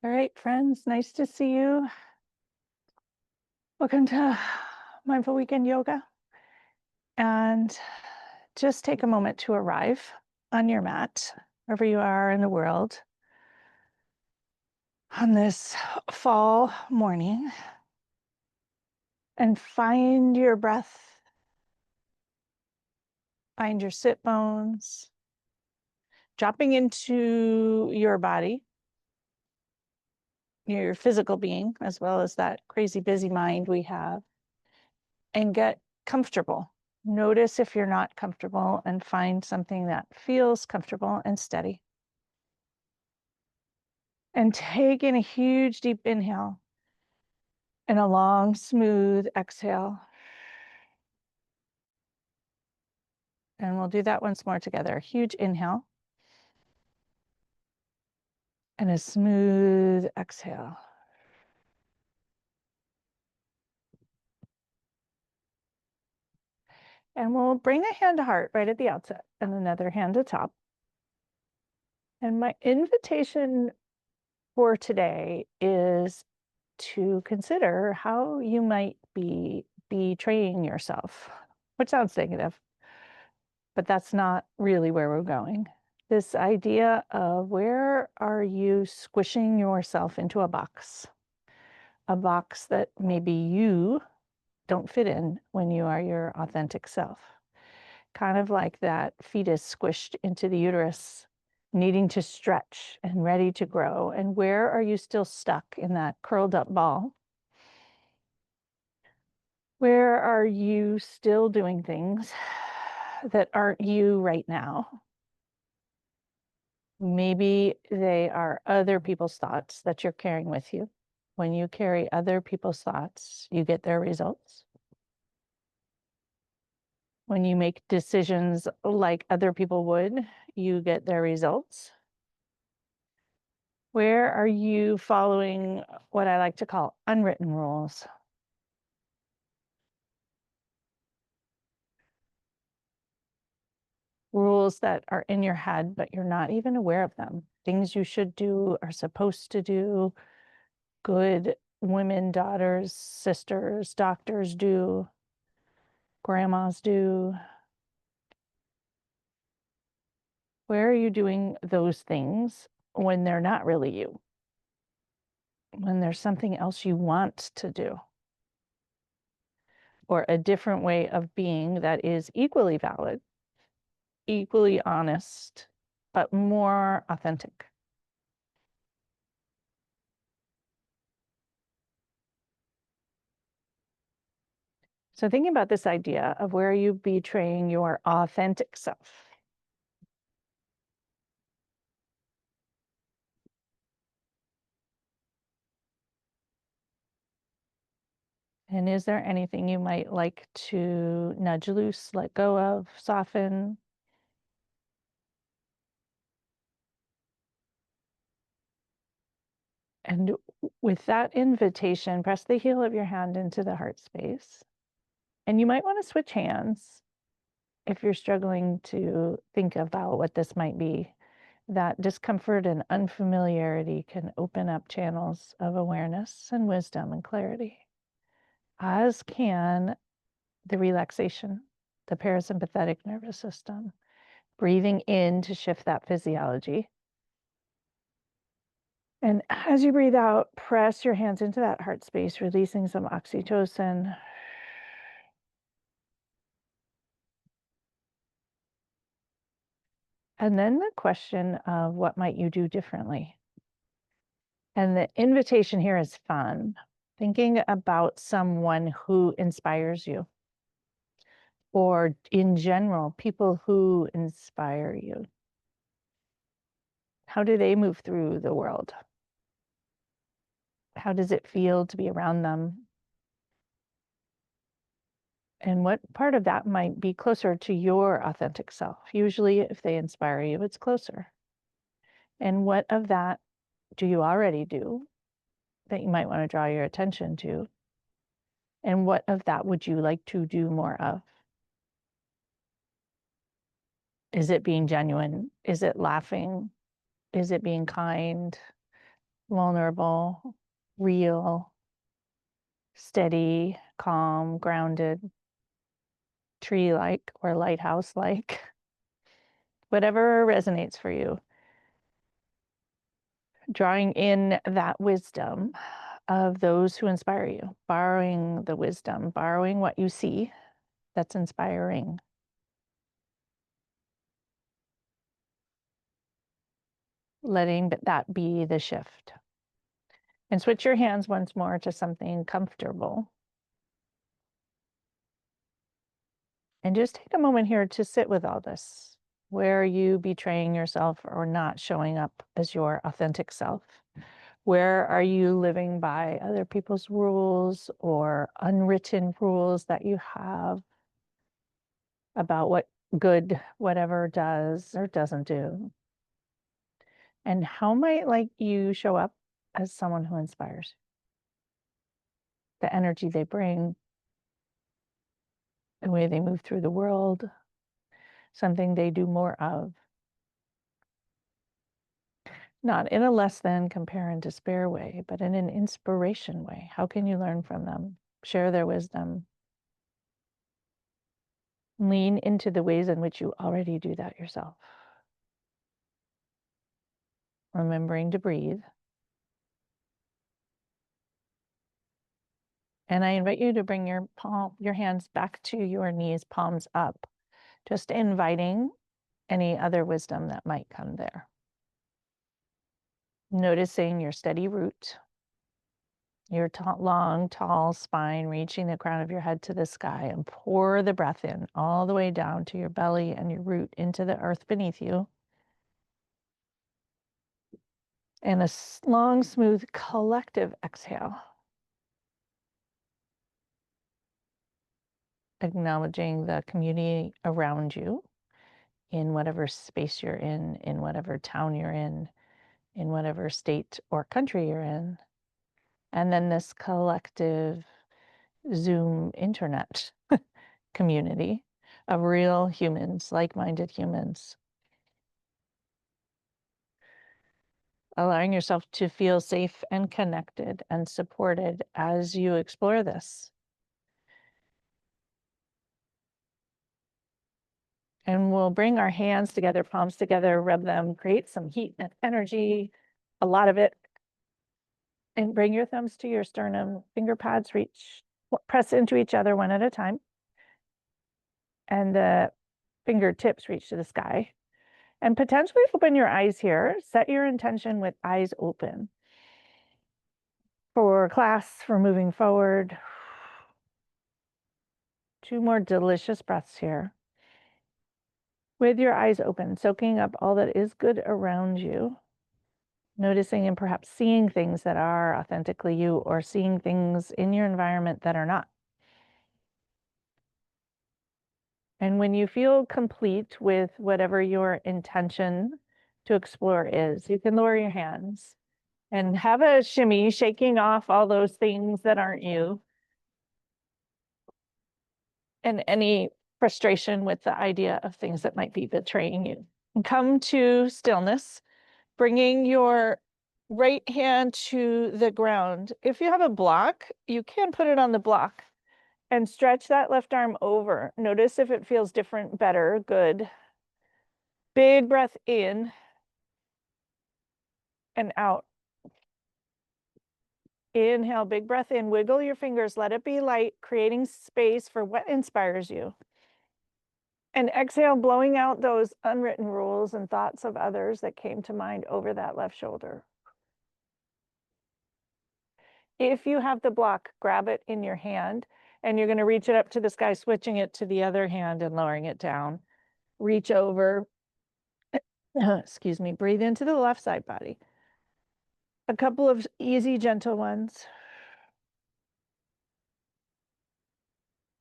All right, friends, nice to see you. Welcome to Mindful Weekend Yoga. And just take a moment to arrive on your mat, wherever you are in the world, on this fall morning, and find your breath, find your sit bones, dropping into your body, your physical being, as well as that crazy busy mind we have, and get comfortable. Notice if you're not comfortable and find something that feels comfortable and steady. And take in a huge, deep inhale and a long, smooth exhale. And we'll do that once more together. A huge inhale and a smooth exhale. And we'll bring a hand to heart right at the outset and another hand to top. And my invitation for today is to consider how you might be betraying yourself, which sounds negative, but that's not really where we're going. This idea of where are you squishing yourself into a box that maybe you don't fit in when you are your authentic self. Kind of like that fetus squished into the uterus, needing to stretch and ready to grow. And where are you still stuck in that curled up ball? Where are you still doing things that aren't you right now? Maybe they are other people's thoughts that you're carrying with you. When you carry other people's thoughts, you get their results. When you make decisions like other people would, you get their results. Where are you following what I like to call unwritten rules? Rules that are in your head, but you're not even aware of them. Things you should do, are supposed to do, good women, daughters, sisters, doctors do, grandmas do. Where are you doing those things when they're not really you? When there's something else you want to do? Or a different way of being that is equally valid, equally honest, but more authentic. So thinking about this idea of where you betraying your authentic self. And is there anything you might like to nudge loose, let go of, soften? And with that invitation, press the heel of your hand into the heart space. And you might want to switch hands if you're struggling to think about what this might be. That discomfort and unfamiliarity can open up channels of awareness and wisdom and clarity, as can the relaxation, the parasympathetic nervous system, breathing in to shift that physiology. And as you breathe out, press your hands into that heart space, releasing some oxytocin. And then the question of what might you do differently? And the invitation here is fun. Thinking about someone who inspires you, or in general, people who inspire you. How do they move through the world? How does it feel to be around them? And what part of that might be closer to your authentic self? Usually, if they inspire you, it's closer. And what of that do you already do that you might want to draw your attention to? And what of that would you like to do more of? Is it being genuine? Is it laughing? Is it being kind? vulnerable, real, steady, calm, grounded, tree-like or lighthouse-like, whatever resonates for you. Drawing in that wisdom of those who inspire you, borrowing the wisdom, borrowing what you see that's inspiring. Letting that be the shift. And switch your hands once more to something comfortable. And just take a moment here to sit with all this. Where are you betraying yourself or not showing up as your authentic self? Where are you living by other people's rules or unwritten rules that you have about what good whatever does or doesn't do? And how might you show up as someone who inspires? The energy they bring, the way they move through the world, something they do more of. Not in a less than, compare, and despair way, but in an inspiration way. How can you learn from them? Share their wisdom. Lean into the ways in which you already do that yourself. Remembering to breathe. And I invite you to bring your hands back to your knees, palms up, just inviting any other wisdom that might come there. Noticing your steady root, your long, tall spine reaching the crown of your head to the sky, and pour the breath in all the way down to your belly and your root into the earth beneath you. And a long, smooth, collective exhale. Acknowledging the community around you in whatever space you're in whatever town you're in whatever state or country you're in. And then this collective Zoom internet community of real humans, like-minded humans. Allowing yourself to feel safe and connected and supported as you explore this. And we'll bring our hands together, palms together, rub them, create some heat and energy, a lot of it. And bring your thumbs to your sternum, finger pads press into each other one at a time. And the fingertips reach to the sky. And potentially open your eyes here. Set your intention with eyes open. For class, for moving forward. 2 more delicious breaths here. With your eyes open, soaking up all that is good around you. Noticing and perhaps seeing things that are authentically you, or seeing things in your environment that are not. And when you feel complete with whatever your intention to explore is, you can lower your hands and have a shimmy, shaking off all those things that aren't you. And any frustration with the idea of things that might be betraying you. And come to stillness, bringing your right hand to the ground. If you have a block, you can put it on the block and stretch that left arm over. Notice if it feels different, better, good. Big breath in and out. Inhale, big breath in, wiggle your fingers, let it be light, creating space for what inspires you. And exhale, blowing out those unwritten rules and thoughts of others that came to mind over that left shoulder. If you have the block, grab it in your hand, and you're going to reach it up to the sky, switching it to the other hand and lowering it down. Reach over, excuse me, breathe into the left side body. A couple of easy, gentle ones.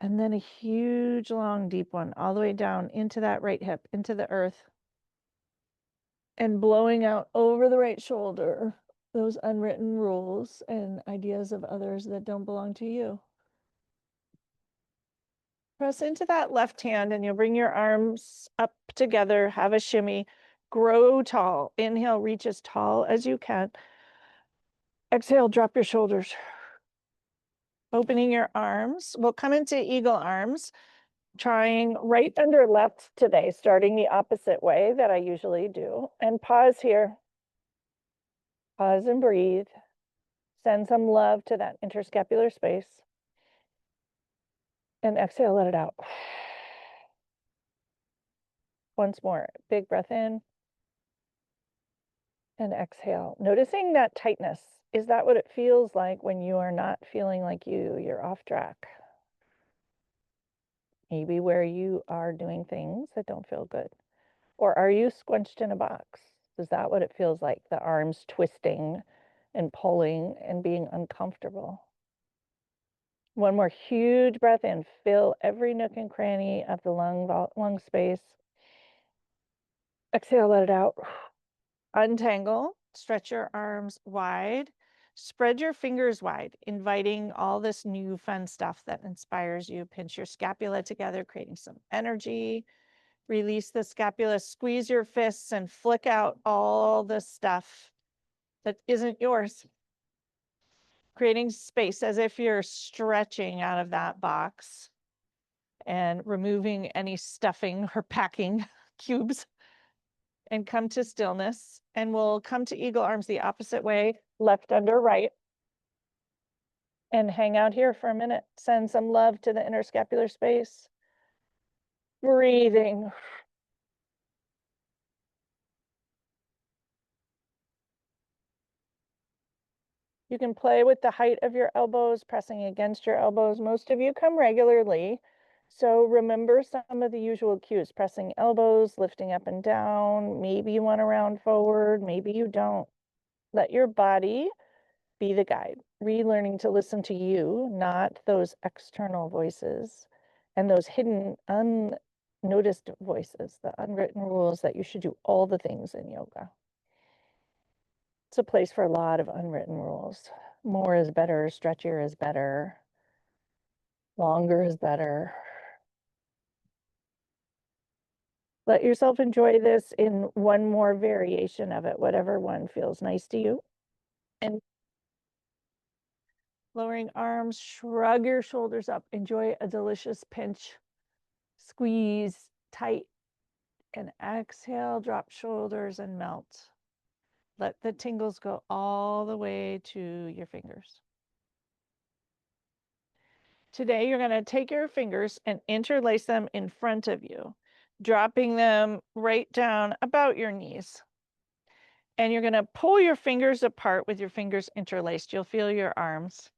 And then a huge, long, deep one, all the way down into that right hip, into the earth. And blowing out over the right shoulder, those unwritten rules and ideas of others that don't belong to you. Press into that left hand and you'll bring your arms up together, have a shimmy, grow tall. Inhale, reach as tall as you can. Exhale, drop your shoulders. Opening your arms. We'll come into eagle arms, trying right under left today, starting the opposite way that I usually do. And pause here. Pause and breathe. Send some love to that interscapular space. And exhale, let it out. Once more, big breath in. And exhale. Noticing that tightness. Is that what it feels like when you are not feeling like you're off track? Maybe where you are doing things that don't feel good. Or are you squinched in a box? Is that what it feels like? The arms twisting and pulling and being uncomfortable. One more huge breath in. Fill every nook and cranny of the lung space. Exhale, let it out. Untangle, stretch your arms wide, spread your fingers wide, inviting all this new fun stuff that inspires you. Pinch your scapula together, creating some energy. Release the scapula, squeeze your fists and flick out all the stuff that isn't yours. Creating space as if you're stretching out of that box and removing any stuffing or packing cubes. And come to stillness. And we'll come to eagle arms the opposite way, left under right. And hang out here for a minute. Send some love to the interscapular space. Breathing. You can play with the height of your elbows, pressing against your elbows. Most of you come regularly. So remember some of the usual cues, pressing elbows, lifting up and down. Maybe you want to round forward, maybe you don't. Let your body be the guide, relearning to listen to you, not those external voices and those hidden, unnoticed voices, the unwritten rules that you should do all the things in yoga. It's a place for a lot of unwritten rules. More is better, stretchier is better, longer is better. Let yourself enjoy this in one more variation of it, whatever one feels nice to you. And lowering arms, shrug your shoulders up, enjoy a delicious pinch, squeeze tight, and exhale, drop shoulders and melt. Let the tingles go all the way to your fingers. Today, you're going to take your fingers and interlace them in front of you, dropping them right down about your knees. And you're going to pull your fingers apart with your fingers interlaced. You'll feel your arms.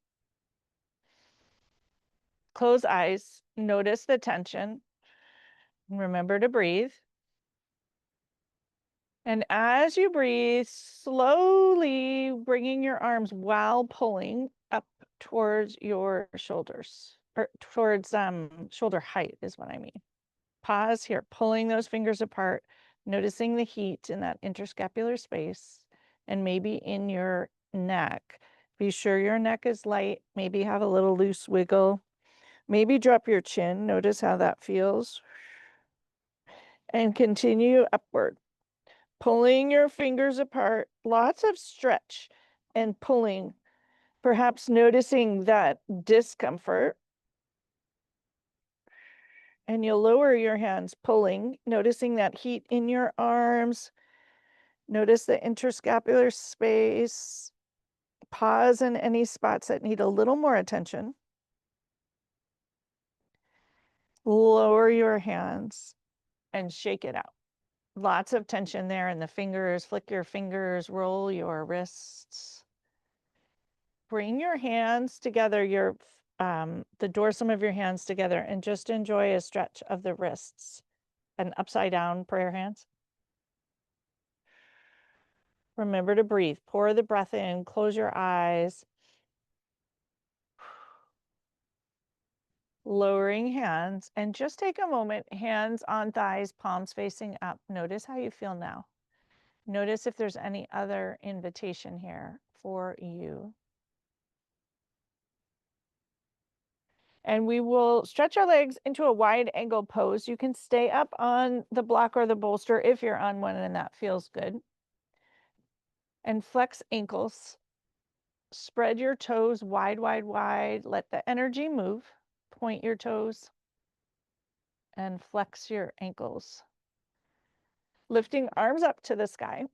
Close eyes. Notice the tension. Remember to breathe. And as you breathe, slowly bringing your arms while pulling up towards your shoulders, or towards shoulder height is what I mean. Pause here, pulling those fingers apart, noticing the heat in that interscapular space, and maybe in your neck. Be sure your neck is light, maybe have a little loose wiggle. Maybe drop your chin, notice how that feels. And continue upward. Pulling your fingers apart, lots of stretch and pulling, perhaps noticing that discomfort. And you'll lower your hands, pulling, noticing that heat in your arms. Notice the interscapular space. Pause in any spots that need a little more attention. Lower your hands and shake it out. Lots of tension there in the fingers. Flick your fingers, roll your wrists. Bring your hands together, the dorsum of your hands together, and just enjoy a stretch of the wrists. An upside down prayer hands. Remember to breathe. Pour the breath in, close your eyes. Lowering hands, and just take a moment, hands on thighs, palms facing up. Notice how you feel now. Notice if there's any other invitation here for you. And we will stretch our legs into a wide angle pose. You can stay up on the block or the bolster if you're on one and that feels good. And flex ankles. Spread your toes wide, wide, wide. Let the energy move. Point your toes and flex your ankles. Lifting arms up to the sky.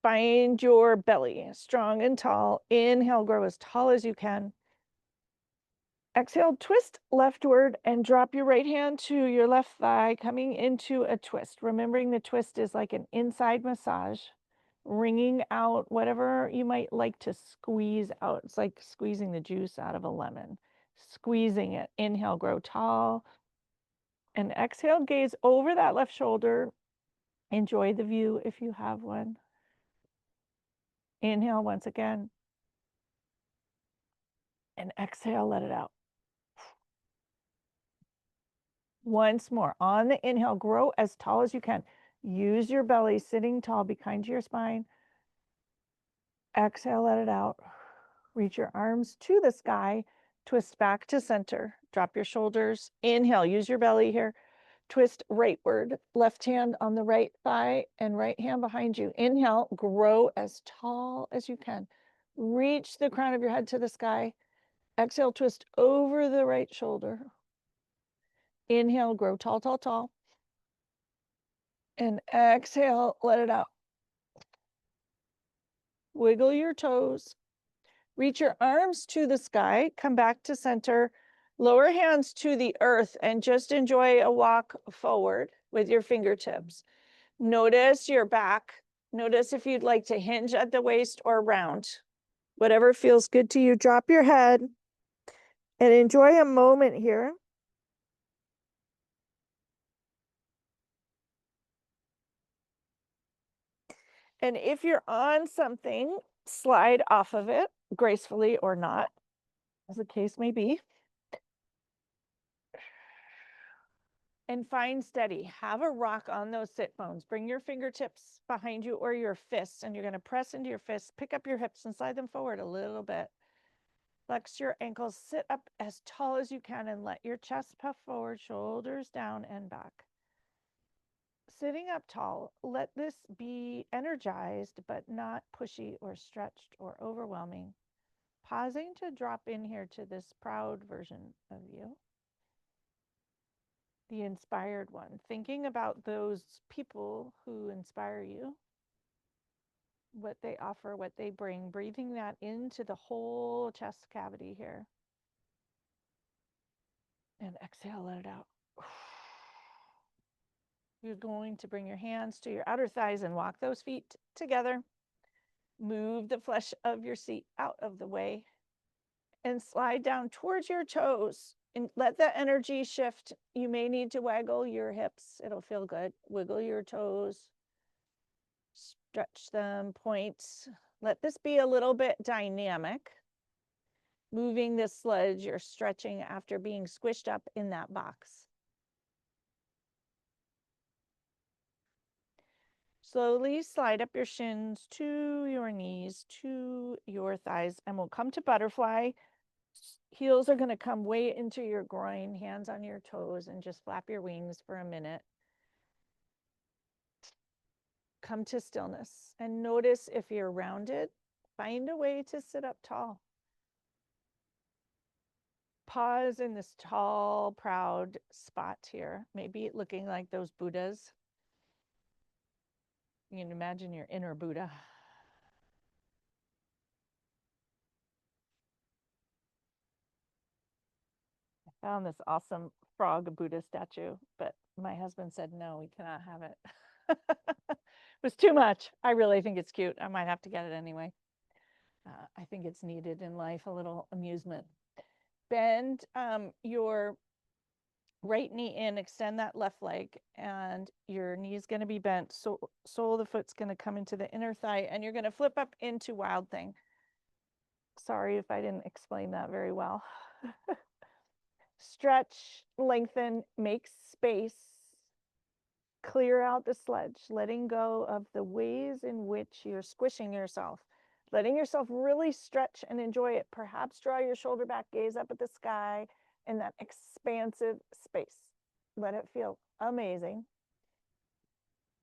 Find your belly strong and tall. Inhale, grow as tall as you can. Exhale, twist leftward and drop your right hand to your left thigh, coming into a twist. Remembering the twist is like an inside massage, wringing out whatever you might like to squeeze out. It's like squeezing the juice out of a lemon, squeezing it. Inhale, grow tall. And exhale, gaze over that left shoulder. Enjoy the view if you have one. Inhale once again. And exhale, let it out. Once more. On the inhale, grow as tall as you can. Use your belly, sitting tall, be kind to your spine. Exhale, let it out. Reach your arms to the sky. Twist back to center. Drop your shoulders. Inhale, use your belly here. Twist rightward. Left hand on the right thigh and right hand behind you. Inhale, grow as tall as you can. Reach the crown of your head to the sky. Exhale, twist over the right shoulder. Inhale, grow tall, tall, tall. And exhale, let it out. Wiggle your toes. Reach your arms to the sky. Come back to center. Lower hands to the earth and just enjoy a walk forward with your fingertips. Notice your back. Notice if you'd like to hinge at the waist or round. Whatever feels good to you. Drop your head and enjoy a moment here. And if you're on something, slide off of it gracefully or not, as the case may be. And find steady. Have a rock on those sit bones. Bring your fingertips behind you or your fists, and you're going to press into your fists. Pick up your hips and slide them forward a little bit. Flex your ankles. Sit up as tall as you can and let your chest puff forward, shoulders down and back. Sitting up tall, let this be energized, but not pushy or stretched or overwhelming. Pausing to drop in here to this proud version of you. The inspired one, thinking about those people who inspire you, what they offer, what they bring, breathing that into the whole chest cavity here. And exhale, let it out. You're going to bring your hands to your outer thighs and walk those feet together. Move the flesh of your seat out of the way and slide down towards your toes. And let that energy shift. You may need to waggle your hips. It'll feel good. Wiggle your toes. Stretch them, point. Let this be a little bit dynamic. Moving the sludge or stretching after being squished up in that box. Slowly slide up your shins to your knees, to your thighs, and we'll come to butterfly. Heels are going to come way into your groin, hands on your toes, and just flap your wings for a minute. Come to stillness and notice if you're rounded. Find a way to sit up tall. Pause in this tall, proud spot here, maybe looking like those Buddhas. You can imagine your inner Buddha. I found this awesome frog Buddha statue, but my husband said, no, we cannot have it. It was too much. I really think it's cute. I might have to get it anyway. I think it's needed in life, a little amusement. Bend your right knee in, extend that left leg, and your knee is going to be bent. So sole of the foot's going to come into the inner thigh, and you're going to flip up into Wild Thing. Sorry if I didn't explain that very well. Stretch, lengthen, make space. Clear out the sludge, letting go of the ways in which you're squishing yourself. Letting yourself really stretch and enjoy it. Perhaps draw your shoulder back, gaze up at the sky in that expansive space. Let it feel amazing.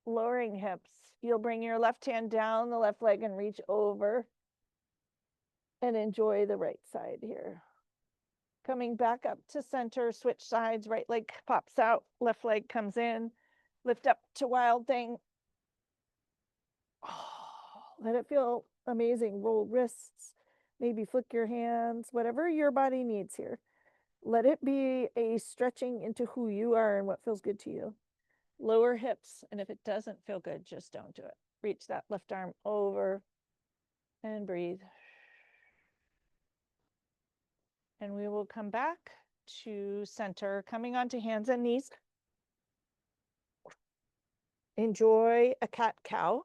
Lowering hips. You'll bring your left hand down the left leg and reach over. And enjoy the right side here. Coming back up to center, switch sides, right leg pops out, left leg comes in, lift up to wild thing. Oh, let it feel amazing. Roll wrists, maybe flick your hands, whatever your body needs here. Let it be a stretching into who you are and what feels good to you. Lower hips, and if it doesn't feel good, just don't do it. Reach that left arm over and breathe. And we will come back to center, coming onto hands and knees. Enjoy a cat-cow.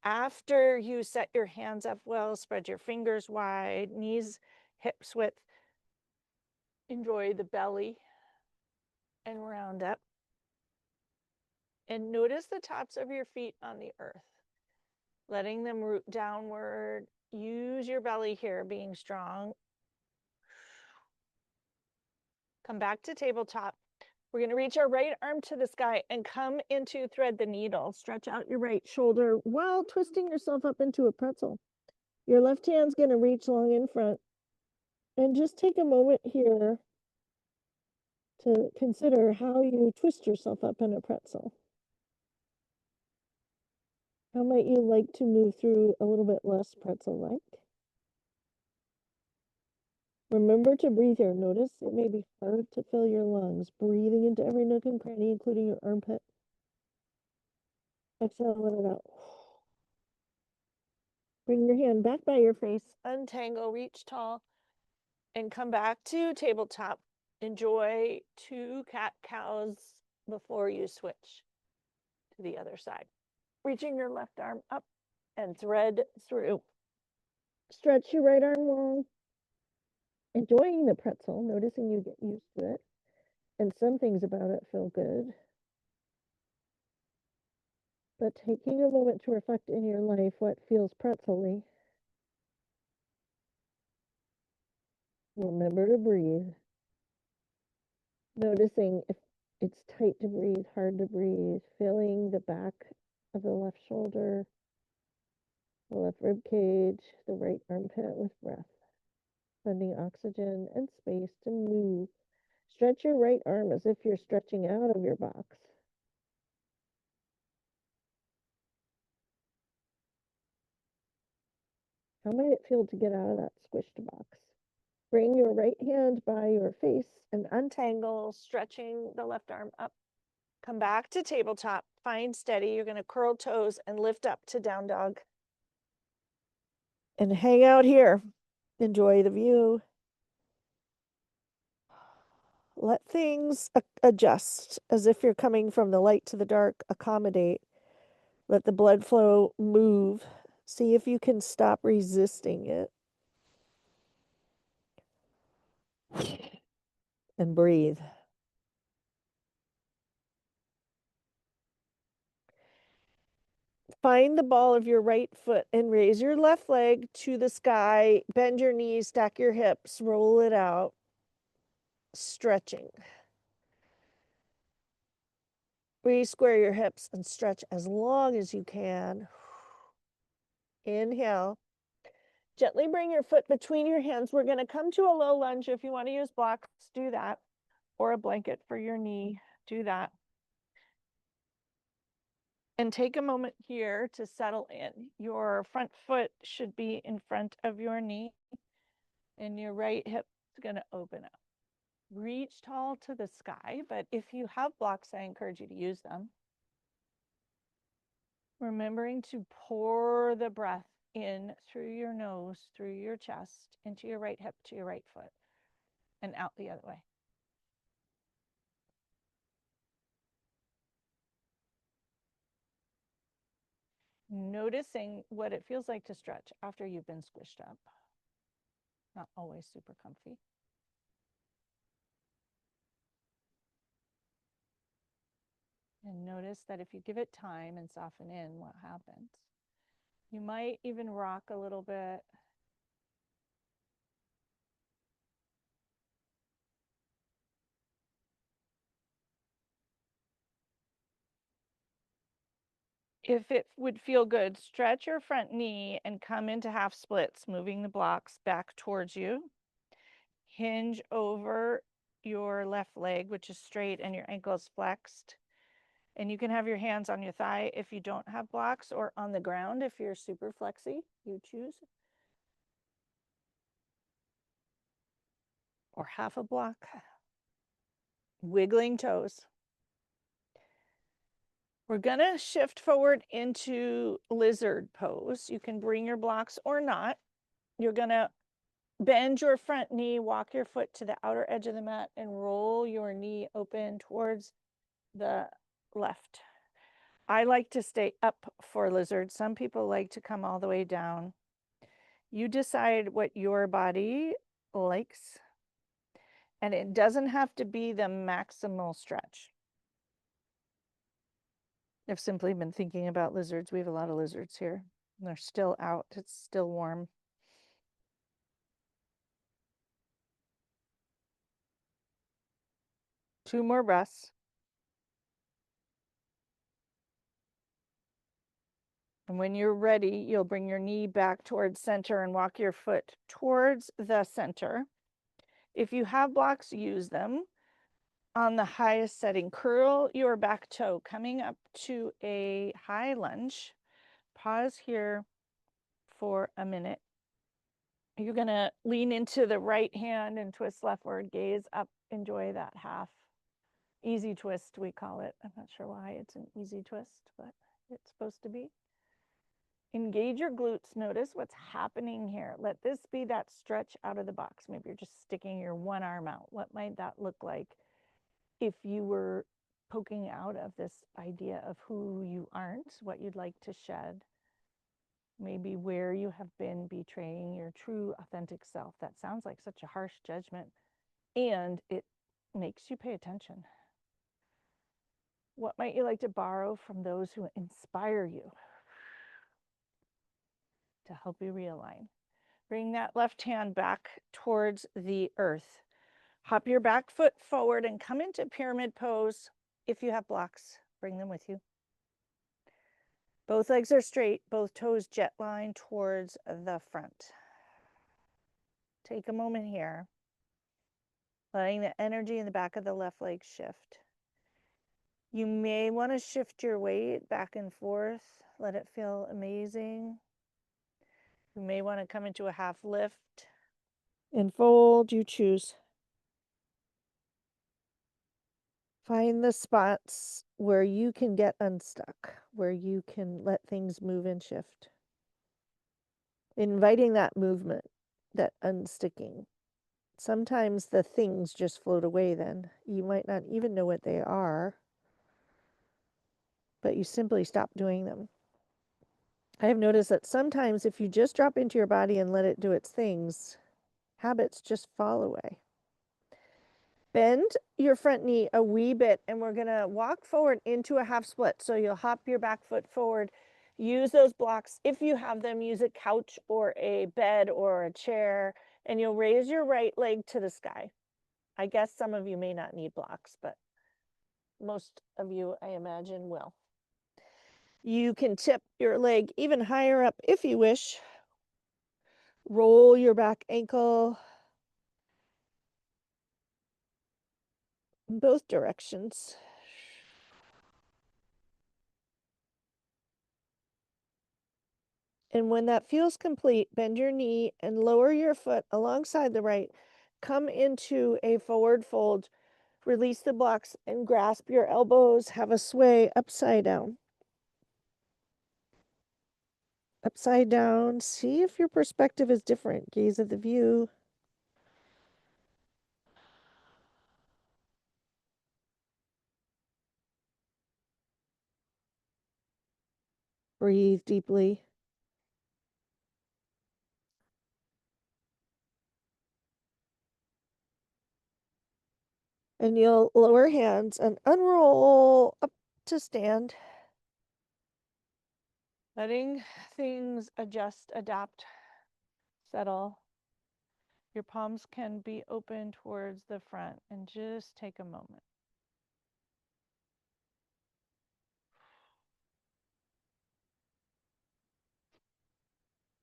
After you set your hands up well, spread your fingers wide, knees, hips width. Enjoy the belly and round up. And notice the tops of your feet on the earth, letting them root downward. Use your belly here, being strong. Come back to tabletop. We're going to reach our right arm to the sky and come into thread the needle. Stretch out your right shoulder while twisting yourself up into a pretzel. Your left hand's going to reach long in front. And just take a moment here to consider how you twist yourself up in a pretzel. How might you like to move through a little bit less pretzel-like? Remember to breathe here. Notice it may be hard to fill your lungs, breathing into every nook and cranny, including your armpit. Exhale, let it out. Bring your hand back by your face, untangle, reach tall, and come back to tabletop. Enjoy 2 cat-cows before you switch to the other side. Reaching your left arm up and thread through. Stretch your right arm long. Enjoying the pretzel, noticing you get used to it. And some things about it feel good. But taking a moment to reflect in your life what feels pretzel-y. Remember to breathe. Noticing if it's tight to breathe, hard to breathe. Feeling the back of the left shoulder, the left rib cage, the right armpit with breath. Sending oxygen and space to move. Stretch your right arm as if you're stretching out of your box. How might it feel to get out of that squished box? Bring your right hand by your face and untangle, stretching the left arm up. Come back to tabletop, find steady. You're going to curl toes and lift up to down dog. And hang out here. Enjoy the view. Let things adjust as if you're coming from the light to the dark. Accommodate. Let the blood flow move. See if you can stop resisting it. And breathe. Find the ball of your right foot and raise your left leg to the sky. Bend your knees, stack your hips, roll it out. Stretching. Re-square your hips and stretch as long as you can. Inhale. Gently bring your foot between your hands. We're going to come to a low lunge. If you want to use blocks, do that. Or a blanket for your knee, do that. And take a moment here to settle in. Your front foot should be in front of your knee, and your right hip is going to open up. Reach tall to the sky, but if you have blocks, I encourage you to use them. Remembering to pour the breath in through your nose, through your chest, into your right hip, to your right foot, and out the other way. Noticing what it feels like to stretch after you've been squished up. Not always super comfy. And notice that if you give it time and soften in, what happens. You might even rock a little bit. If it would feel good, stretch your front knee and come into half splits, moving the blocks back towards you. Hinge over your left leg, which is straight, and your ankle is flexed. And you can have your hands on your thigh if you don't have blocks, or on the ground if you're super flexy, you choose. Or half a block. Wiggling toes. We're gonna shift forward into lizard pose. You can bring your blocks or not. You're gonna bend your front knee, walk your foot to the outer edge of the mat, and roll your knee open towards the left. I like to stay up for lizard. Some people like to come all the way down. You decide what your body likes, and it doesn't have to be the maximal stretch. I've simply been thinking about lizards. We have a lot of lizards here. They're still out. It's still warm. Two more breaths. And when you're ready, you'll bring your knee back towards center and walk your foot towards the center. If you have blocks, use them. On the highest setting, curl your back toe, coming up to a high lunge. Pause here for a minute. You're gonna lean into the right hand and twist leftward, gaze up, enjoy that half. Easy twist, we call it. I'm not sure why it's an easy twist, but it's supposed to be. Engage your glutes. Notice what's happening here. Let this be that stretch out of the box. Maybe you're just sticking your one arm out. What might that look like if you were poking out of this idea of who you aren't, what you'd like to shed? Maybe where you have been betraying your true, authentic self. That sounds like such a harsh judgment, and it makes you pay attention. What might you like to borrow from those who inspire you to help you realign? Bring that left hand back towards the earth. Hop your back foot forward and come into pyramid pose. If you have blocks, bring them with you. Both legs are straight, both toes jet line towards the front. Take a moment here, letting the energy in the back of the left leg shift. You may want to shift your weight back and forth. Let it feel amazing. You may want to come into a half lift and fold, you choose. Find the spots where you can get unstuck, where you can let things move and shift. Inviting that movement, that unsticking. Sometimes the things just float away then. You might not even know what they are, but you simply stop doing them. I have noticed that sometimes if you just drop into your body and let it do its things, habits just fall away. Bend your front knee a wee bit, and we're gonna walk forward into a half split. So you'll hop your back foot forward, use those blocks. If you have them, use a couch or a bed or a chair, and you'll raise your right leg to the sky. I guess some of you may not need blocks, but most of you, I imagine, will. You can tip your leg even higher up if you wish. Roll your back ankle in both directions. And when that feels complete, bend your knee and lower your foot alongside the right. Come into a forward fold. Release the blocks and grasp your elbows. Have a sway upside down. Upside down. See if your perspective is different. Gaze at the view. Breathe deeply. And you'll lower hands and unroll up to stand. Letting things adjust, adapt, settle. Your palms can be open towards the front, and just take a moment.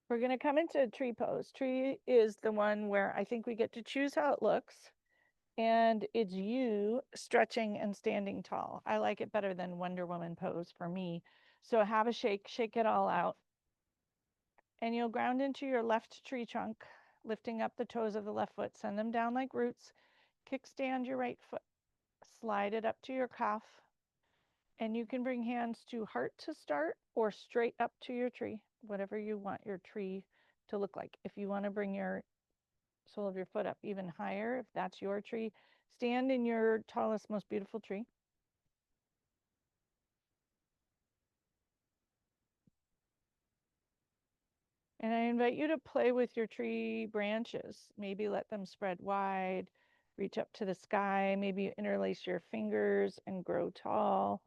We're going to come into tree pose. Tree is the one where I think we get to choose how it looks. And it's you stretching and standing tall. I like it better than Wonder Woman pose for me. So have a shake, shake it all out. And you'll ground into your left tree trunk, lifting up the toes of the left foot. Send them down like roots. Kickstand your right foot. Slide it up to your calf. And you can bring hands to heart to start or straight up to your tree, whatever you want your tree to look like. If you want to bring your sole of your foot up even higher, if that's your tree, stand in your tallest, most beautiful tree. And I invite you to play with your tree branches. Maybe let them spread wide, reach up to the sky. Maybe interlace your fingers and grow tall.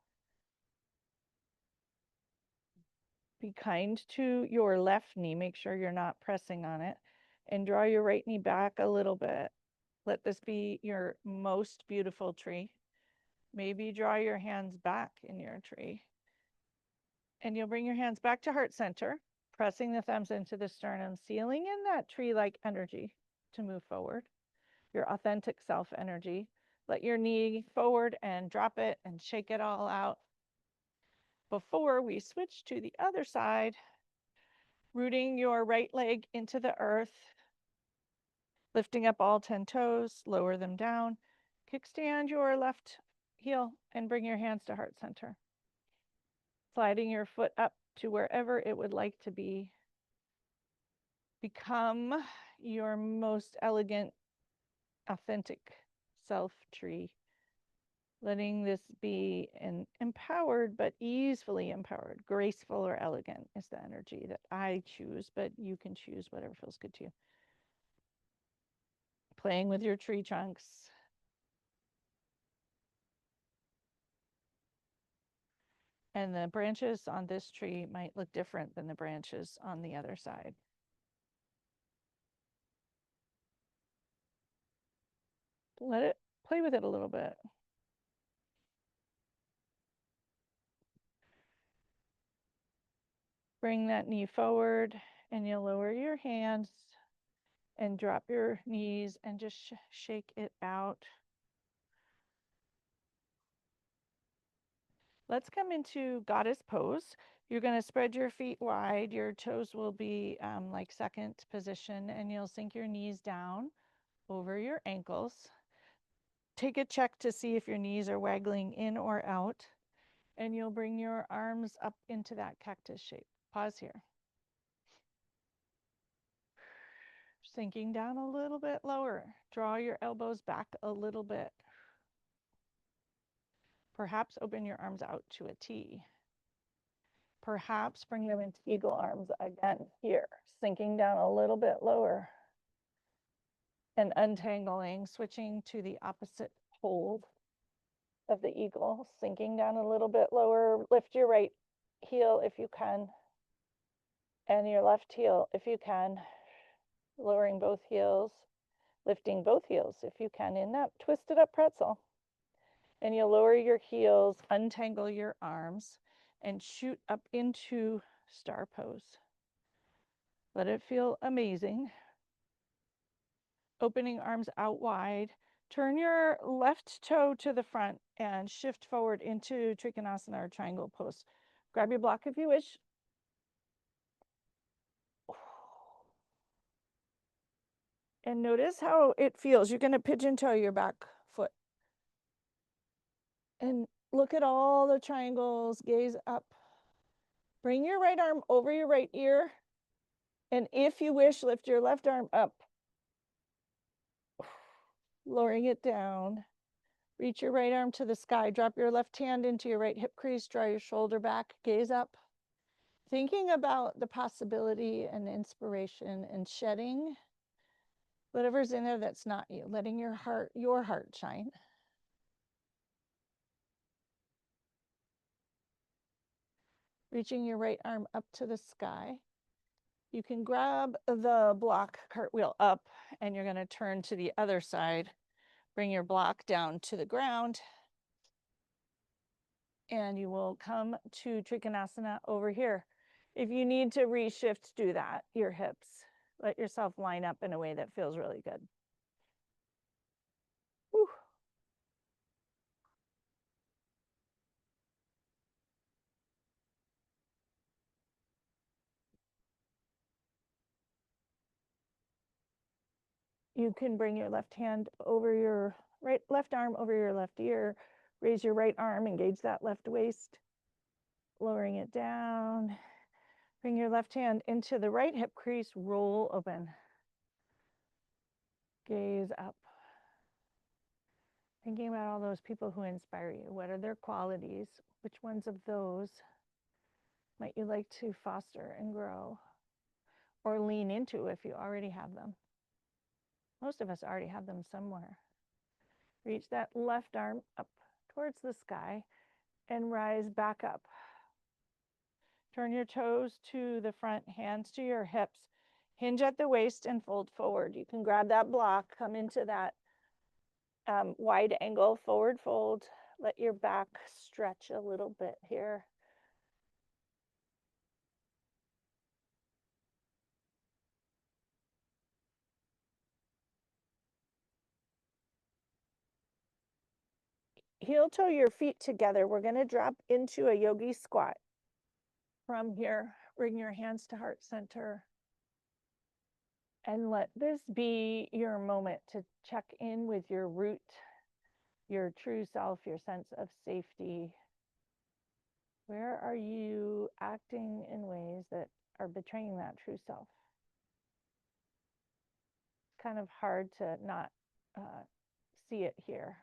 Be kind to your left knee. Make sure you're not pressing on it. And draw your right knee back a little bit. Let this be your most beautiful tree. Maybe draw your hands back in your tree. And you'll bring your hands back to heart center, pressing the thumbs into the sternum, sealing in that tree-like energy to move forward, your authentic self energy. Let your knee forward and drop it and shake it all out. Before we switch to the other side, rooting your right leg into the earth, lifting up all 10 toes, lower them down. Kickstand your left heel and bring your hands to heart center. Sliding your foot up to wherever it would like to be. Become your most elegant, authentic self tree. Letting this be an empowered, but easily empowered. Graceful or elegant is the energy that I choose, but you can choose whatever feels good to you. Playing with your tree trunks. And the branches on this tree might look different than the branches on the other side. Let it play with it a little bit. Bring that knee forward and you'll lower your hands and drop your knees and just shake it out. Let's come into goddess pose. You're going to spread your feet wide. Your toes will be like second position, and you'll sink your knees down over your ankles. Take a check to see if your knees are waggling in or out, and you'll bring your arms up into that cactus shape. Pause here. Sinking down a little bit lower. Draw your elbows back a little bit. Perhaps open your arms out to a T. Perhaps bring them into eagle arms again here, sinking down a little bit lower and untangling, switching to the opposite hold of the eagle, sinking down a little bit lower. Lift your right heel if you can, and your left heel if you can, lowering both heels, lifting both heels if you can in that twisted up pretzel. And you'll lower your heels, untangle your arms, and shoot up into star pose. Let it feel amazing. Opening arms out wide. Turn your left toe to the front and shift forward into Trikonasana or triangle pose. Grab your block if you wish. And notice how it feels. You're going to pigeon toe your back foot. And look at all the triangles. Gaze up. Bring your right arm over your right ear. And if you wish, lift your left arm up. Lowering it down. Reach your right arm to the sky. Drop your left hand into your right hip crease. Draw your shoulder back. Gaze up. Thinking about the possibility and inspiration and shedding whatever's in there that's not you. Letting your heart shine. Reaching your right arm up to the sky. You can grab the block cartwheel up and you're going to turn to the other side. Bring your block down to the ground. And you will come to Trikonasana over here. If you need to reshift, do that. Your hips. Let yourself line up in a way that feels really good. Whew. You can bring your left hand over your left arm over your left ear. Raise your right arm, engage that left waist, lowering it down. Bring your left hand into the right hip crease, roll open. Gaze up. Thinking about all those people who inspire you. What are their qualities? Which ones of those might you like to foster and grow or lean into if you already have them? Most of us already have them somewhere. Reach that left arm up towards the sky and rise back up. Turn your toes to the front, hands to your hips. Hinge at the waist and fold forward. You can grab that block, come into that wide angle, forward fold. Let your back stretch a little bit here. Heel toe your feet together. We're going to drop into a yogi squat. From here, bring your hands to heart center. And let this be your moment to check in with your root, your true self, your sense of safety. Where are you acting in ways that are betraying that true self? It's kind of hard to not see it here.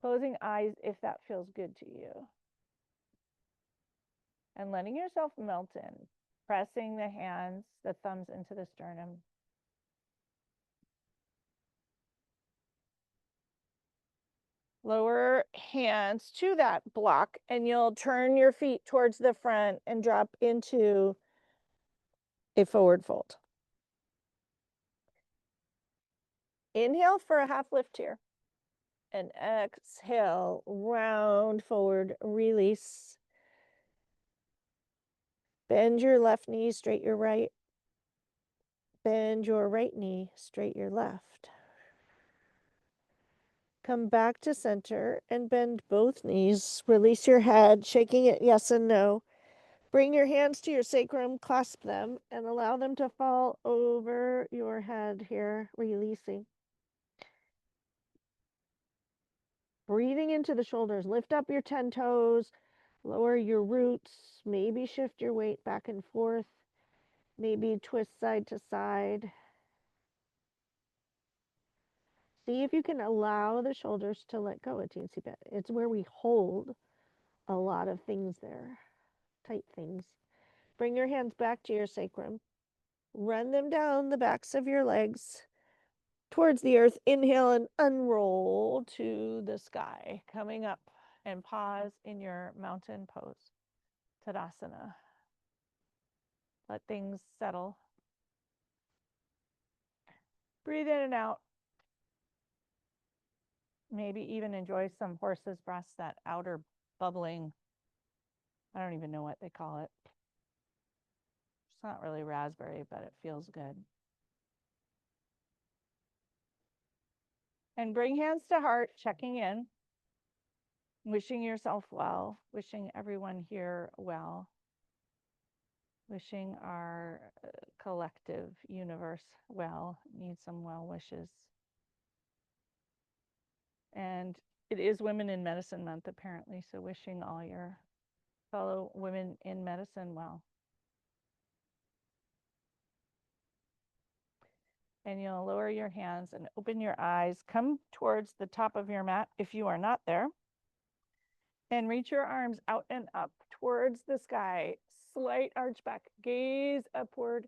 Closing eyes if that feels good to you. And letting yourself melt in, pressing the hands, the thumbs into the sternum. Lower hands to that block, and you'll turn your feet towards the front and drop into a forward fold. Inhale for a half lift here. And exhale, round forward, release. Bend your left knee, straight your right. Bend your right knee, straight your left. Come back to center and bend both knees. Release your head, shaking it yes and no. Bring your hands to your sacrum, clasp them, and allow them to fall over your head here, releasing. Breathing into the shoulders. Lift up your 10 toes, lower your roots, maybe shift your weight back and forth, maybe twist side to side. See if you can allow the shoulders to let go a teensy bit. It's where we hold a lot of things there, tight things. Bring your hands back to your sacrum. Run them down the backs of your legs towards the earth. Inhale and unroll to the sky. Coming up and pause in your mountain pose, Tadasana. Let things settle. Breathe in and out. Maybe even enjoy some horse's breath, that outer bubbling. I don't even know what they call it. It's not really raspberry, but it feels good. And bring hands to heart, checking in, wishing yourself well, wishing everyone here well, wishing our collective universe well. Need some well wishes. And it is Women in Medicine Month, apparently, so wishing all your fellow women in medicine well. And you'll lower your hands and open your eyes. Come towards the top of your mat if you are not there. And reach your arms out and up towards the sky. Slight arch back, gaze upward,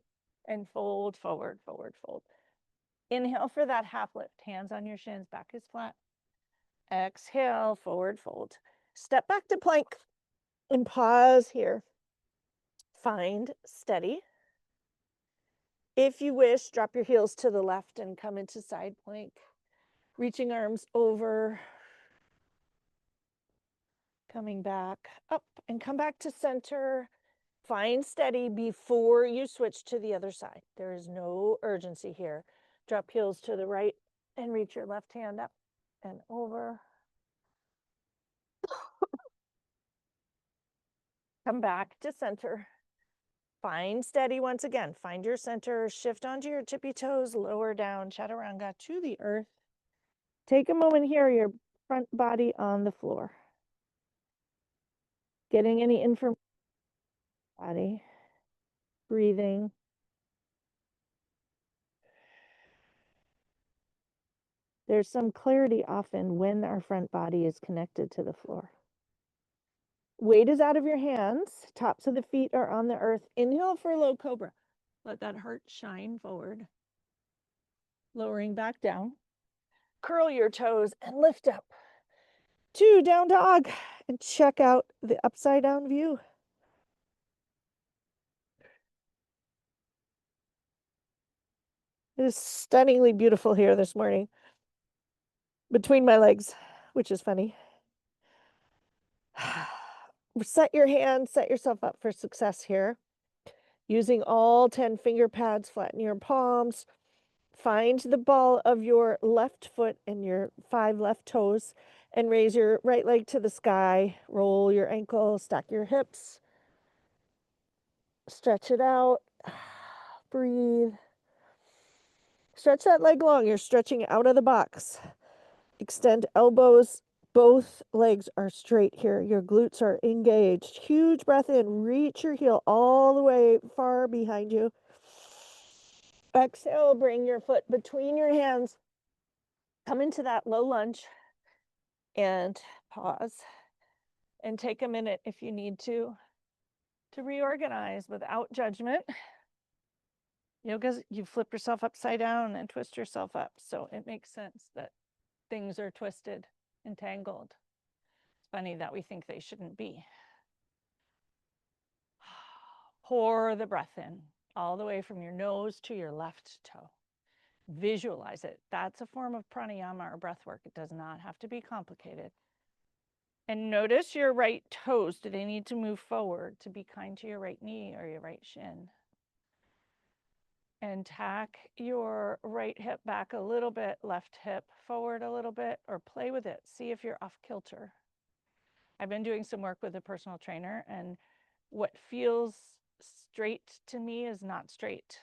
and fold forward, forward, fold. Inhale for that half lift. Hands on your shins, back is flat. Exhale, forward fold. Step back to plank and pause here. Find steady. If you wish, drop your heels to the left and come into side plank. Reaching arms over. Coming back up and come back to center. Find steady before you switch to the other side. There is no urgency here. Drop heels to the right and reach your left hand up and over. Come back to center. Find steady once again. Find your center. Shift onto your tippy toes. Lower down, chaturanga to the earth. Take a moment here, your front body on the floor. Getting any information. Body. Breathing. There's some clarity often when our front body is connected to the floor. Weight is out of your hands. Tops of the feet are on the earth. Inhale for low cobra. Let that heart shine forward. Lowering back down. Curl your toes and lift up. 2, down dog. And check out the upside down view. It is stunningly beautiful here this morning. Between my legs, which is funny. Set your hands, set yourself up for success here. Using all 10 finger pads, flatten your palms. Find the ball of your left foot and your 5 left toes and raise your right leg to the sky. Roll your ankle, stack your hips. Stretch it out. Breathe. Stretch that leg long. You're stretching out of the box. Extend elbows. Both legs are straight here. Your glutes are engaged. Huge breath in. Reach your heel all the way far behind you. Exhale, bring your foot between your hands. Come into that low lunge and pause. And take a minute if you need to reorganize without judgment. Yoga, you flip yourself upside down and twist yourself up. So it makes sense that things are twisted and tangled. It's funny that we think they shouldn't be. Pour the breath in all the way from your nose to your left toe. Visualize it. That's a form of pranayama or breath work. It does not have to be complicated. And notice your right toes. Do they need to move forward to be kind to your right knee or your right shin? And tack your right hip back a little bit, left hip forward a little bit, or play with it. See if you're off kilter. I've been doing some work with a personal trainer, and what feels straight to me is not straight.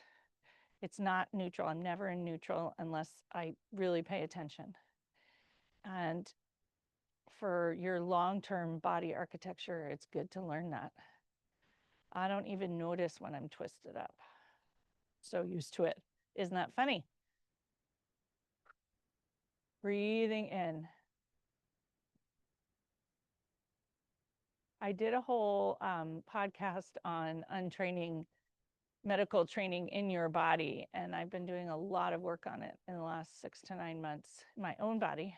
It's not neutral. I'm never in neutral unless I really pay attention. And for your long-term body architecture, it's good to learn that. I don't even notice when I'm twisted up. So used to it. Isn't that funny? Breathing in. I did a whole podcast on untraining medical training in your body, and I've been doing a lot of work on it in the last 6 to 9 months. My own body,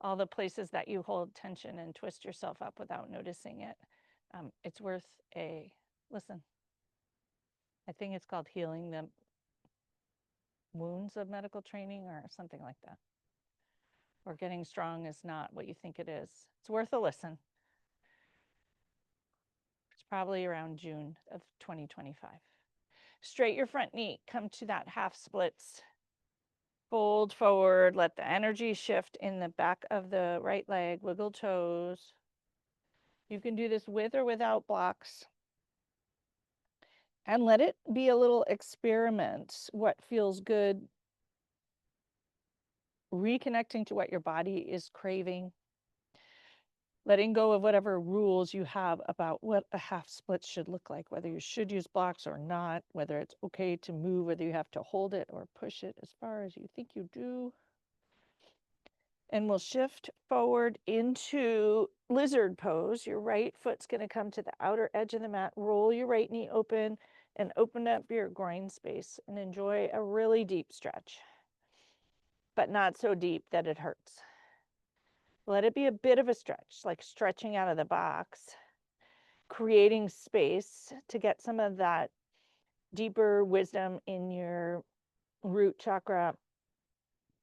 all the places that you hold tension and twist yourself up without noticing it. It's worth a listen. I think it's called Healing the Wounds of Medical Training or something like that. Or Getting Strong is Not What You Think It Is. It's worth a listen. It's probably around June of 2025. Straight your front knee. Come to that half splits. Fold forward. Let the energy shift in the back of the right leg. Wiggle toes. You can do this with or without blocks. And let it be a little experiment. What feels good? Reconnecting to what your body is craving. Letting go of whatever rules you have about what a half split should look like, whether you should use blocks or not, whether it's okay to move, whether you have to hold it or push it as far as you think you do. And we'll shift forward into lizard pose. Your right foot's going to come to the outer edge of the mat. Roll your right knee open and open up your groin space and enjoy a really deep stretch, but not so deep that it hurts. Let it be a bit of a stretch, like stretching out of the box, creating space to get some of that deeper wisdom in your root chakra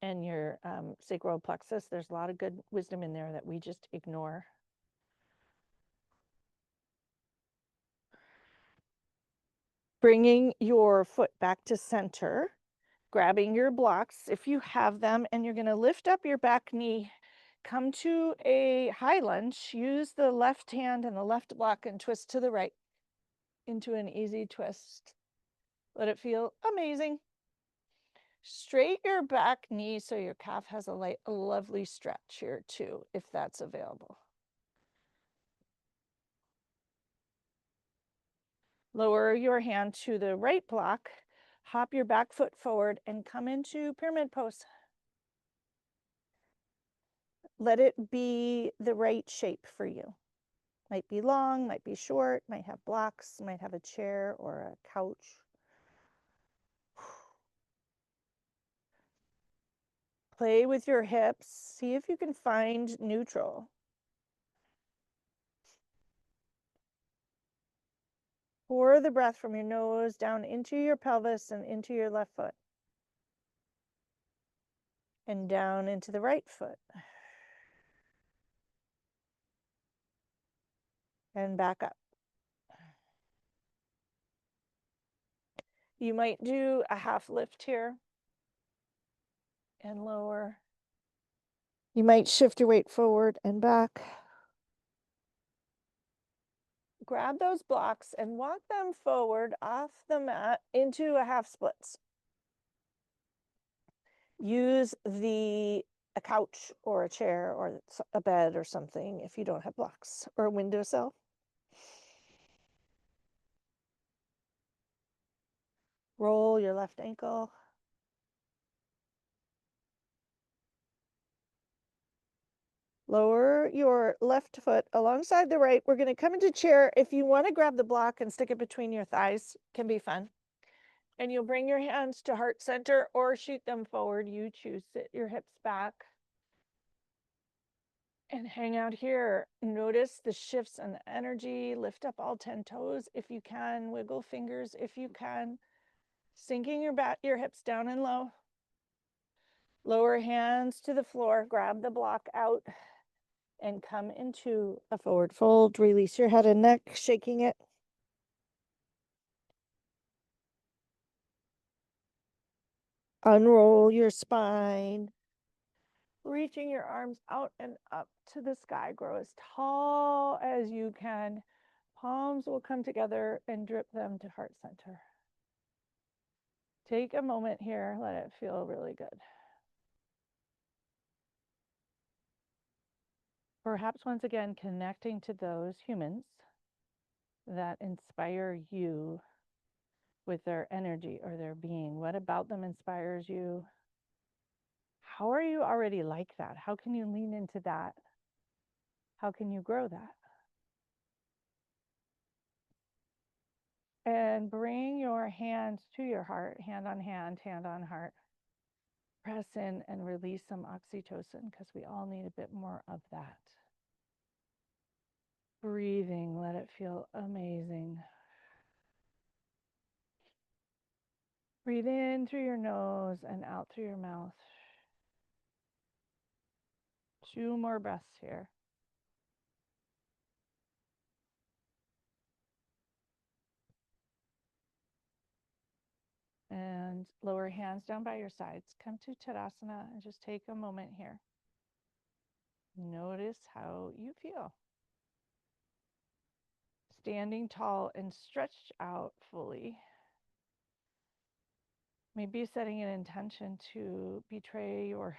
and your sacral plexus. There's a lot of good wisdom in there that we just ignore. Bringing your foot back to center, grabbing your blocks if you have them, and you're going to lift up your back knee, come to a high lunge, use the left hand and the left block and twist to the right into an easy twist. Let it feel amazing. Straight your back knee so your calf has a lovely stretch here too, if that's available. Lower your hand to the right block, hop your back foot forward and come into pyramid pose. Let it be the right shape for you. Might be long, might be short, might have blocks, might have a chair or a couch. Play with your hips. See if you can find neutral. Pour the breath from your nose down into your pelvis and into your left foot. And down into the right foot. And back up. You might do a half lift here and lower. You might shift your weight forward and back. Grab those blocks and walk them forward off the mat into a half splits. Use a couch or a chair or a bed or something if you don't have blocks, or a windowsill. Roll your left ankle. Lower your left foot alongside the right. We're going to come into chair. If you want to grab the block and stick it between your thighs, can be fun. And you'll bring your hands to heart center or shoot them forward. You choose. Sit your hips back. And hang out here. Notice the shifts in the energy. Lift up all 10 toes if you can. Wiggle fingers if you can. Sinking your hips down and low. Lower hands to the floor. Grab the block out and come into a forward fold. Release your head and neck, shaking it. Unroll your spine. Reaching your arms out and up to the sky. Grow as tall as you can. Palms will come together and drip them to heart center. Take a moment here. Let it feel really good. Perhaps once again, connecting to those humans that inspire you with their energy or their being. What about them inspires you? How are you already like that? How can you lean into that? How can you grow that? And bring your hands to your heart, hand on heart. Press in and release some oxytocin because we all need a bit more of that. Breathing, let it feel amazing. Breathe in through your nose and out through your mouth. 2 more breaths here. And lower hands down by your sides. Come to Tadasana and just take a moment here. Notice how you feel. Standing tall and stretched out fully. Maybe setting an intention to betray your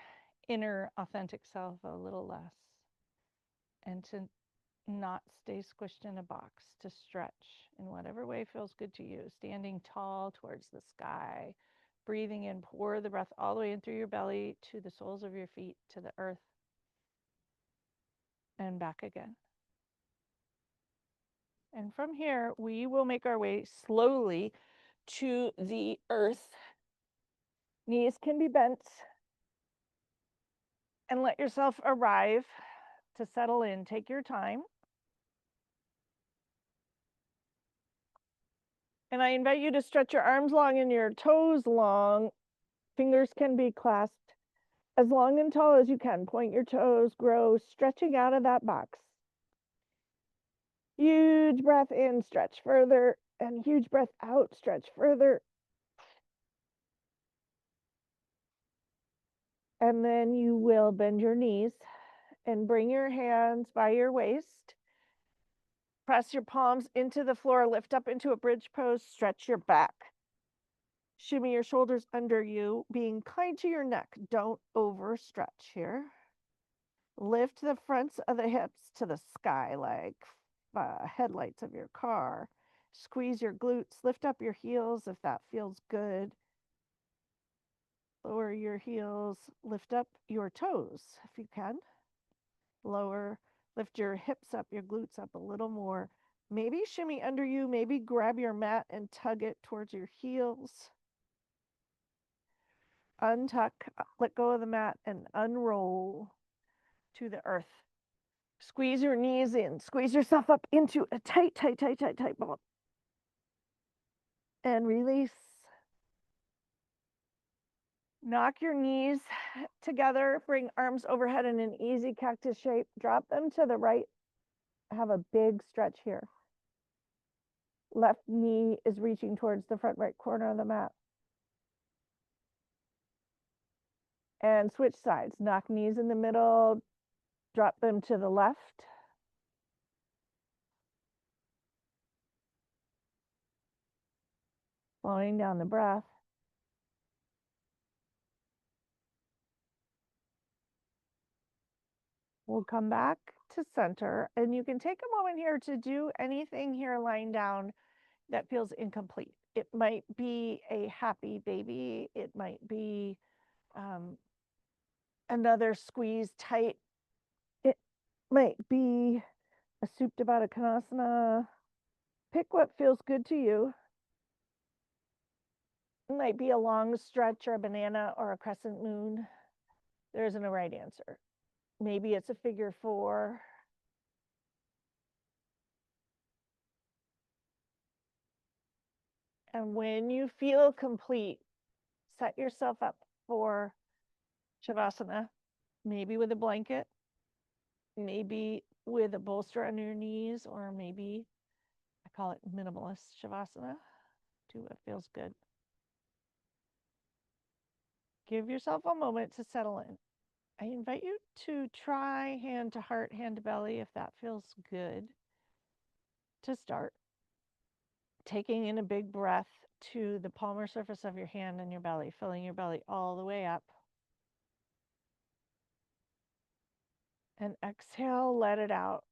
inner authentic self a little less and to not stay squished in a box, to stretch in whatever way feels good to you. Standing tall towards the sky, breathing in, pour the breath all the way in through your belly to the soles of your feet, to the earth, and back again. And from here, we will make our way slowly to the earth. Knees can be bent. And let yourself arrive to settle in. Take your time. And I invite you to stretch your arms long and your toes long. Fingers can be clasped as long and tall as you can. Point your toes, grow, stretching out of that box. Huge breath in, stretch further, And huge breath out, stretch further. And then you will bend your knees and bring your hands by your waist. Press your palms into the floor, lift up into a bridge pose, stretch your back. Shimmy your shoulders under you, being kind to your neck. Don't overstretch here. Lift the fronts of the hips to the sky like headlights of your car. Squeeze your glutes, lift up your heels if that feels good. Lower your heels, lift up your toes if you can. Lower, lift your hips up, your glutes up a little more. Maybe shimmy under you, maybe grab your mat and tug it towards your heels. Untuck, let go of the mat and unroll to the earth. Squeeze your knees in, squeeze yourself up into a tight ball. And release. Knock your knees together, bring arms overhead in an easy cactus shape. Drop them to the right. Have a big stretch here. Left knee is reaching towards the front right corner of the mat. And switch sides. Knock knees in the middle, drop them to the left. Slowing down the breath. We'll come back to center, and you can take a moment here to do anything here lying down that feels incomplete. It might be a happy baby. It might be another squeeze tight. It might be a Supta Baddha Konasana. Pick what feels good to you. It might be a long stretch or a banana or a crescent moon. There isn't a right answer. Maybe it's a figure 4. And when you feel complete, set yourself up for Shavasana, maybe with a blanket, maybe with a bolster under your knees, or maybe I call it minimalist Shavasana. Do what feels good. Give yourself a moment to settle in. I invite you to try hand to heart, hand to belly, if that feels good to start. Taking in a big breath to the palmar surface of your hand and your belly, filling your belly all the way up. And exhale, let it out.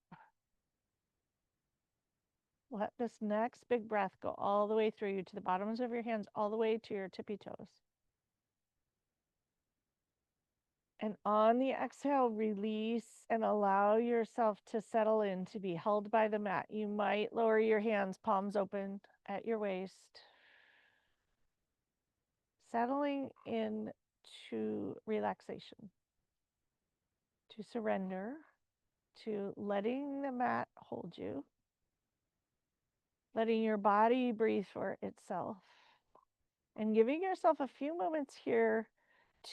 Let this next big breath go all the way through you to the bottoms of your hands, all the way to your tippy toes. And on the exhale, release and allow yourself to settle in, to be held by the mat. You might lower your hands, palms open at your waist. Settling in to relaxation, to surrender, to letting the mat hold you, letting your body breathe for itself, and giving yourself a few moments here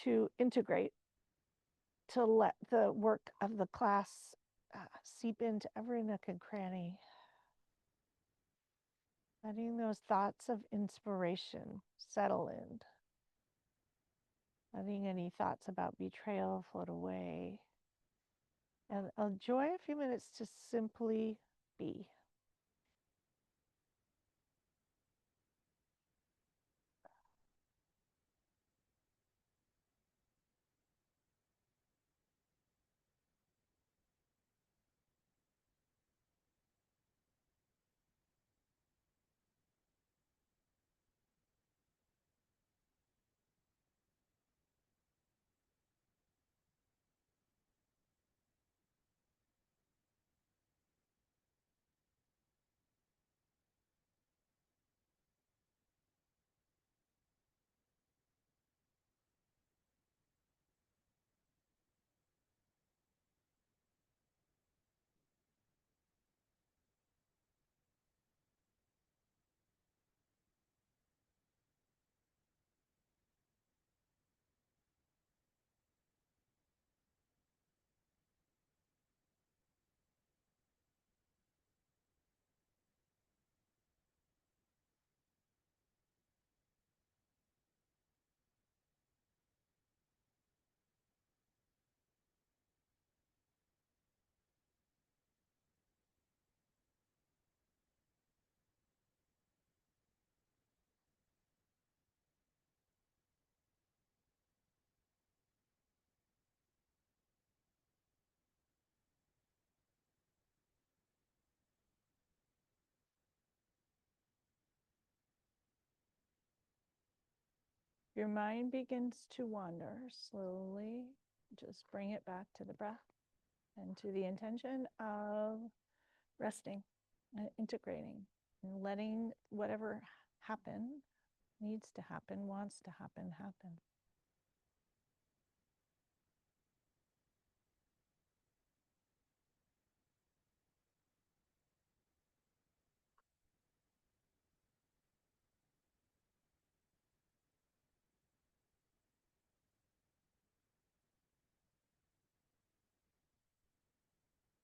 to integrate, to let the work of the class seep into every nook and cranny. Letting those thoughts of inspiration settle in. Letting any thoughts about betrayal float away. And enjoy a few minutes to simply be. Your mind begins to wander slowly, just bring it back to the breath and to the intention of resting and integrating and letting whatever happen, needs to happen, wants to happen, happen.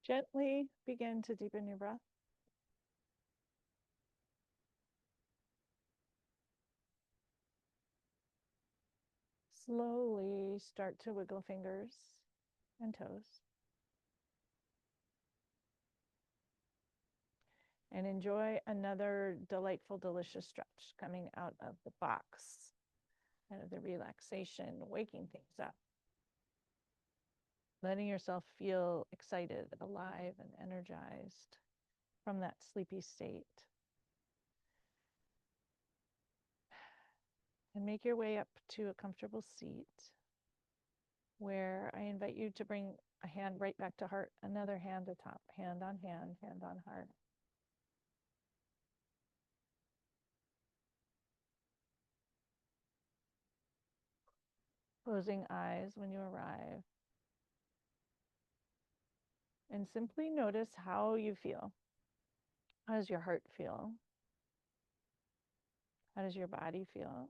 Gently begin to deepen your breath. Slowly start to wiggle fingers and toes. And enjoy another delightful, delicious stretch coming out of the box, out of the relaxation, waking things up. Letting yourself feel excited, alive, and energized from that sleepy state. And make your way up to a comfortable seat where I invite you to bring a hand right back to heart, another hand atop, hand on hand, hand on heart. Closing eyes when you arrive. And simply notice how you feel. How does your heart feel? How does your body feel?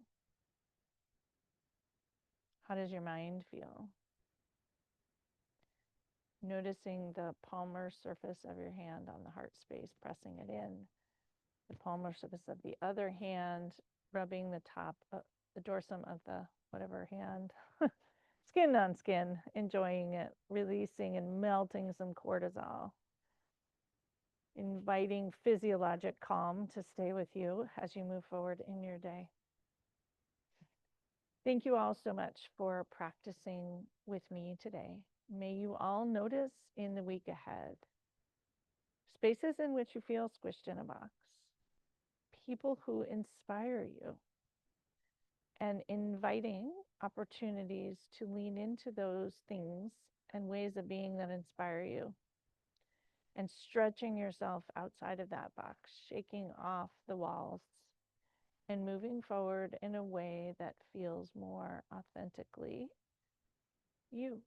How does your mind feel? Noticing the palmar surface of your hand on the heart space, pressing it in. The palmar surface of the other hand, rubbing the top, the dorsum of the whatever hand. Skin on skin, enjoying it, releasing and melting some cortisol. Inviting physiologic calm to stay with you as you move forward in your day. Thank you all so much for practicing with me today. May you all notice in the week ahead spaces in which you feel squished in a box, people who inspire you, and inviting opportunities to lean into those things and ways of being that inspire you, and stretching yourself outside of that box, shaking off the walls, and moving forward in a way that feels more authentically you.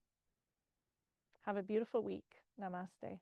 Have a beautiful week. Namaste.